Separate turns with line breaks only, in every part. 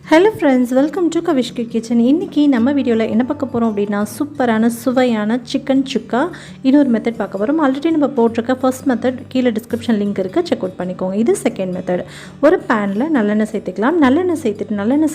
Hello friends, welcome to Kavishki kitchen. இன்றைக்கி நம்ம வீடியோவில் என்ன பார்க்க போகிறோம் அப்படின்னா, சூப்பரான சுவையான சிக்கன் சுக்கா இன்னொரு மெத்தட் பார்க்க போகிறோம். ஆல்ரெடி நம்ம போட்டிருக்க ஃபர்ஸ்ட் மெத்தட் கீழே டிஸ்கிரிப்ஷன் லிங்க் இருக்குது, செக் அவுட் பண்ணிக்கோங்க. இது செகண்ட் மெத்தட். ஒரு பேனில் நல்லெண்ணெய் சேர்த்துக்கலாம். நல்லெண்ணெய்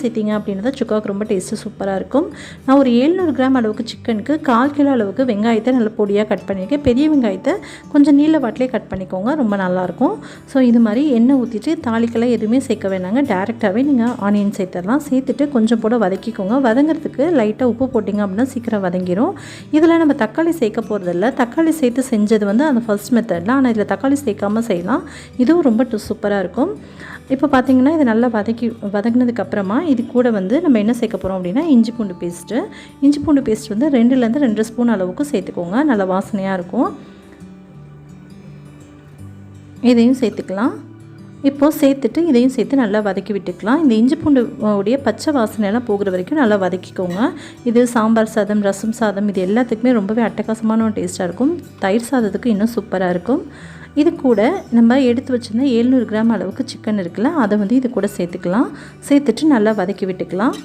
சேர்த்திங்க அப்படின்னா தான் சுக்காவுக்கு ரொம்ப டேஸ்ட்டு சூப்பராக இருக்கும். நான் ஒரு 700 கிராம் அளவுக்கு சிக்கனுக்கு 1/4 கிலோ அளவுக்கு வெங்காயத்தை நல்ல பொடியாக கட் பண்ணியிருக்கேன். பெரிய வெங்காயத்தை கொஞ்சம் நீல வாட்டிலே கட் பண்ணிக்கோங்க, ரொம்ப நல்லாயிருக்கும். ஸோ இது மாதிரி எண்ணெய் ஊற்றிட்டு தாளிக்கெல்லாம் எதுவுமே சேர்க்க வேணாங்க, டேரெக்டாகவே நீங்கள் ஆனியன் சேர்த்துட்டு கொஞ்சம் போட வதக்கிக்கோங்க. வதங்கிறதுக்கு லைட்டாக உப்பு போட்டிங்க அப்படின்னா சீக்கிரம் வதங்கிடும். இதில் நம்ம தக்காளி சேர்க்க போகிறதில்ல. தக்காளி சேர்த்து செஞ்சது வந்து அந்த ஃபர்ஸ்ட் மெத்தடில், ஆனால் இதில் தக்காளி சேர்க்காமல் செய்யலாம். இதுவும் ரொம்ப சூப்பராக இருக்கும். இப்போ பார்த்திங்கன்னா இது நல்லா வதங்கினதுக்கப்புறமா இது கூட வந்து நம்ம என்ன சேர்க்க போகிறோம் அப்படின்னா, இஞ்சி பூண்டு பேஸ்ட் வந்து 2லேருந்து 2 ஸ்பூன் அளவுக்கு சேர்த்துக்கோங்க. நல்லா வாசனையாக இருக்கும். இதையும் சேர்த்துக்கலாம். இப்போது இதையும் சேர்த்து நல்லா வதக்கி விட்டுக்கலாம். இந்த இஞ்சி பூண்டு உடைய பச்சை வாசனையெல்லாம் போகிற வரைக்கும் நல்லா வதக்கிக்கோங்க. இது சாம்பார் சாதம், ரசம் சாதம், இது எல்லாத்துக்குமே ரொம்பவே அட்டகாசமான ஒரு டேஸ்ட்டாக இருக்கும். தயிர் சாதத்துக்கு இன்னும் சூப்பராக இருக்கும். இது கூட நம்ம எடுத்து வச்சுருந்த 700 கிராம் அளவுக்கு சிக்கன் இருக்குல்ல, அதை வந்து இது கூட சேர்த்துட்டு நல்லா வதக்கி விட்டுக்கலாம்.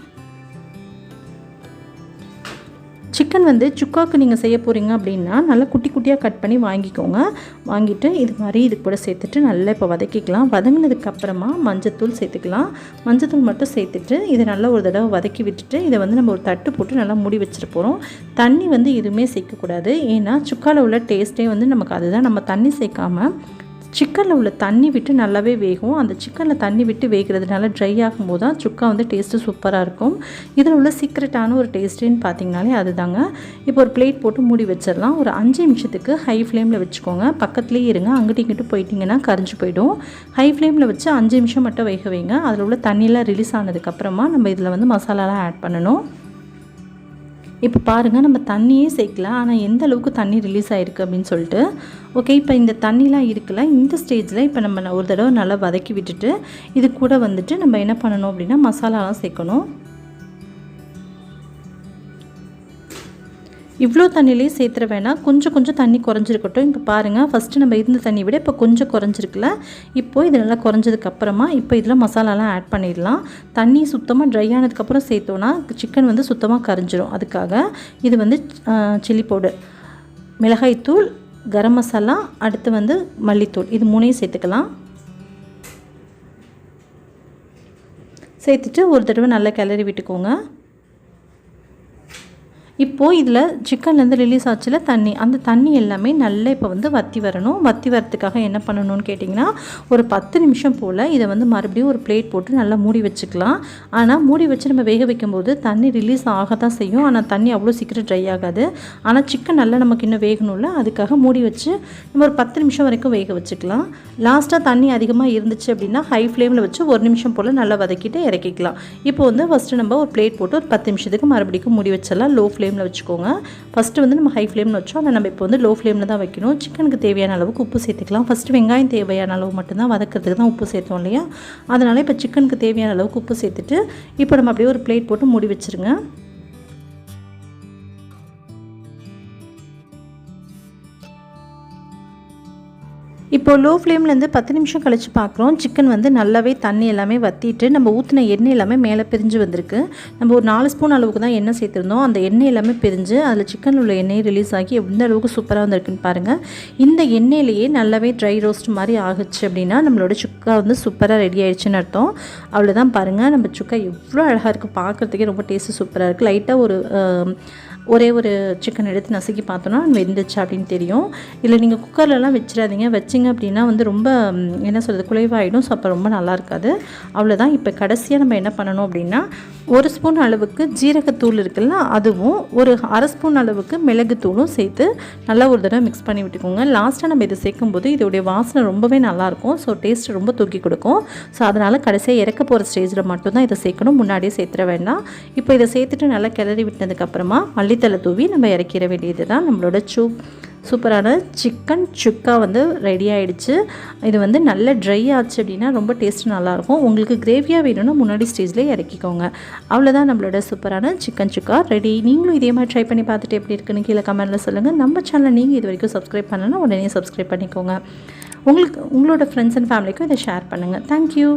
சிக்கன் வந்து சுக்காவுக்கு நீங்கள் செய்ய போகிறீங்க அப்படின்னா நல்லா குட்டி குட்டியாக கட் பண்ணி வாங்கிட்டு இது மாதிரி இது கூட சேர்த்துட்டு நல்லா இப்போ வதக்கிக்கலாம். வதங்கினதுக்கப்புறமா மஞ்சத்தூள் சேர்த்துக்கலாம். மஞ்சத்தூள் மட்டும் சேர்த்துட்டு இதை நல்லா ஒரு தடவை வதக்கி விட்டுட்டு இதை வந்து நம்ம ஒரு தட்டு போட்டு நல்லா மூடி வச்சுட்டு போகிறோம். தண்ணி வந்து எதுவுமே சேர்க்கக்கூடாது. ஏன்னா சுக்காவில் உள்ள டேஸ்ட்டே வந்து நமக்கு அதுதான். நம்ம தண்ணி சேர்க்காமல் சிக்கனில் உள்ள தண்ணி விட்டு நல்லாவே வேகும். அந்த சிக்கனில் தண்ணி விட்டு வேகிறதுனால ட்ரை ஆகும்போது தான் சுக்கா வந்து டேஸ்ட்டு சூப்பராக இருக்கும். இதில் உள்ள சீக்ரெட்டான ஒரு டேஸ்ட்டுன்னு பார்த்திங்கனாலே அதுதாங்க. இப்போ ஒரு பிளேட் போட்டு மூடி வச்சிடலாம். ஒரு 5 நிமிஷத்துக்கு ஹை ஃப்ளேமில் வச்சுக்கோங்க. பக்கத்துலேயே இருங்க, அங்கிட்டு இங்கிட்டு போயிட்டிங்கன்னா கரைஞ்சி போயிடும். ஹை ஃப்ளேமில் வச்சு 5 நிமிஷம் மட்டும் வேக வைங்க. அதில் உள்ள தண்ணியெலாம் ரிலீஸ் ஆனதுக்கப்புறமா நம்ம இதில் வந்து மசாலாலாம் ஆட் பண்ணணும். இப்போ பாருங்கள், நம்ம தண்ணியே சேர்க்கல, ஆனால் எந்த அளவுக்கு தண்ணி ரிலீஸ் ஆகிருக்கு அப்படின்னு சொல்லிட்டு. ஓகே, இப்போ இந்த தண்ணிலாம் இருக்குல்ல, இந்த ஸ்டேஜில் இப்போ நம்ம ஒரு தடவை நல்லா வதக்கி விட்டுட்டு இது கூட வந்துட்டு நம்ம என்ன பண்ணணும் அப்படின்னா மசாலாலாம் சேர்க்கணும். இவ்வளோ தண்ணியிலே சேர்த்துற வேணாம், கொஞ்சம் தண்ணி குறைஞ்சிருக்கட்டும். இப்போ பாருங்கள், ஃபஸ்ட்டு நம்ம இருந்த தண்ணி விட இப்போ கொஞ்சம் குறைஞ்சிருக்குல்ல. இப்போது இது நல்லா குறைஞ்சதுக்கப்புறமா இப்போ இதில் மசாலாலாம் ஆட் பண்ணிடலாம். தண்ணி சுத்தமாக ட்ரை ஆனதுக்கப்புறம் சேர்த்தோன்னா சிக்கன் வந்து சுத்தமாக கரைஞ்சிரும். அதுக்காக இது வந்து சில்லி பவுடர், மிளகாய்த்தூள், கரம் மசாலா, அடுத்து வந்து மல்லித்தூள், இது 3ஐயும் சேர்த்துக்கலாம். சேர்த்துட்டு ஒரு தடவை நல்லா கிளறி விட்டுக்கோங்க. இப்போது இதில் சிக்கன்லேருந்து ரிலீஸ் ஆச்சுல தண்ணி, அந்த தண்ணி எல்லாமே நல்லா இப்போ வந்து வற்றி வரணும். வற்றி வரத்துக்காக என்ன பண்ணணும்னு கேட்டிங்கன்னா, ஒரு 10 நிமிஷம் போல் இதை வந்து மறுபடியும் ஒரு பிளேட் போட்டு நல்லா மூடி வச்சுக்கலாம். ஆனால் மூடி வச்சு நம்ம வேக வைக்கும்போது தண்ணி ரிலீஸ் ஆக தான் செய்யும், ஆனால் தண்ணி அவ்வளோ சீக்கிரம் ட்ரை ஆகாது. ஆனால் சிக்கன் நல்லா நமக்கு இன்னும் வேகணும்ல, அதுக்காக மூடி வச்சு நம்ம ஒரு 10 நிமிஷம் வரைக்கும் வேக வச்சுக்கலாம். லாஸ்ட்டாக தண்ணி அதிகமாக இருந்துச்சு அப்படின்னா ஹை ஃப்ளேமில் வச்சு 1 நிமிஷம் போல் நல்லா வதக்கிட்டு இறக்கிக்கலாம். இப்போ வந்து ஃபஸ்ட்டு நம்ம ஒரு பிளேட் போட்டு ஒரு 10 நிமிஷத்துக்கு மறுபடியும் மூடி வச்சிடலாம். லோ ஃப்ளேமில் வச்சுக்கோங்க. ஃபஸ்ட்டு வந்து நம்ம ஹை ஃப்ளேமில் வச்சோம், ஆனால் நம்ம இப்போ வந்து லோ ஃப்ளேமில் தான் வைக்கணும். சிக்கனுக்கு தேவையான அளவுக்கு உப்பு சேர்த்துக்கலாம். ஃபஸ்ட்டு வெங்காயம் தேவையான அளவு மட்டும்தான், வதக்கிறதுக்கு தான் உப்பு சேர்த்தோம் இல்லையா, அதனால் இப்போ சிக்கனுக்கு தேவையான அளவுக்கு உப்பு சேர்த்துட்டு இப்போ நம்ம அப்படியே ஒரு பிளேட் போட்டு மூடி வச்சுருங்க. இப்போது லோ ஃப்ளேம்லேருந்து 10 நிமிஷம் கழித்து பார்க்குறோம். சிக்கன் வந்து நல்லாவே தண்ணி எல்லாமே வற்றிட்டு நம்ம ஊற்றின எண்ணெய் எல்லாமே மேலே பிரிஞ்சு வந்திருக்கு. நம்ம ஒரு 4 ஸ்பூன் அளவுக்கு தான் எண்ணெய் சேர்த்துருந்தோம். அந்த எண்ணெய் எல்லாமே பிரிஞ்சு அதில் சிக்கனில் உள்ள எண்ணெய் ரிலீஸ் ஆகி எந்த அளவுக்கு சூப்பராக வந்திருக்குன்னு பாருங்கள். இந்த எண்ணெயிலேயே நல்லாவே ட்ரை ரோஸ்ட் மாதிரி ஆகுச்சு அப்படின்னா நம்மளோட சுக்கா வந்து சூப்பராக ரெடி ஆகிடுச்சுன்னு அர்த்தம். அவ்வளோதான். பாருங்கள், நம்ம சுக்கா எவ்வளோ அழகாக இருக்குது, பார்க்குறதுக்கே ரொம்ப டேஸ்ட்டு சூப்பராக இருக்குது. லைட்டாக ஒரே ஒரு சிக்கன் எடுத்து நசுக்கி பார்த்தோன்னா வெந்துச்சு அப்படின்னு தெரியும். இல்லை நீங்கள் குக்கர்லலாம் வச்சிடாதீங்க, வச்சிங்க அப்படின்னா வந்து ரொம்ப என்ன சொல்கிறது, குலைவாயிடும். ஸோ அப்போ ரொம்ப நல்லா இருக்காது. அவ்வளோதான். இப்போ கடைசியாக நம்ம என்ன பண்ணணும் அப்படின்னா, 1 ஸ்பூன் அளவுக்கு ஜீரகத்தூள் இருக்குல்ல, அதுவும் ஒரு 1/2 ஸ்பூன் அளவுக்கு மிளகுத்தூளும் சேர்த்து நல்லா ஒரு தடவை மிக்ஸ் பண்ணி விட்டுக்கோங்க. லாஸ்ட்டாக நம்ம இதை சேர்க்கும்போது இதோடைய வாசனை ரொம்பவே நல்லாயிருக்கும். ஸோ டேஸ்ட் ரொம்ப தூக்கி கொடுக்கும். ஸோ அதனால் கடைசியாக இறக்க போகிற ஸ்டேஜில் மட்டும்தான் இதை சேர்க்கணும், முன்னாடியே சேர்த்துட வேண்டாம். இப்போ இதை சேர்த்துட்டு நல்லா கிளறி விட்டதுக்கப்புறமா மல்லித்தலை தூவி நம்ம இறக்கிற வேண்டியது தான். நம்மளோட சூப்பரான சிக்கன் சுக்கா வந்து ரெடி ஆகிடுச்சு. இது வந்து நல்லா ட்ரை ஆச்சு அப்படின்னா ரொம்ப டேஸ்ட்டு நல்லாயிருக்கும். உங்களுக்கு கிரேவியாக வேணும்னா முன்னாடி ஸ்டேஜ்லேயே இறக்கிக்கோங்க. அவ்வளோதான், நம்மளோட சூப்பரான சிக்கன் சுக்கா ரெடி. நீங்களும் இதே மாதிரி ட்ரை பண்ணி பார்த்துட்டு எப்படி இருக்குன்னு கீழே கமெண்ட்டில் சொல்லுங்கள். நம்ம சேனலை நீங்கள் இது வரைக்கும் சப்ஸ்கிரைப் பண்ணலன்னா உடனே சப்ஸ்கிரைப் பண்ணிக்கோங்க. உங்களோட ஃப்ரெண்ட்ஸ் அண்ட் ஃபேமிலிக்கும் இதை ஷேர் பண்ணுங்கள். தேங்க்யூ.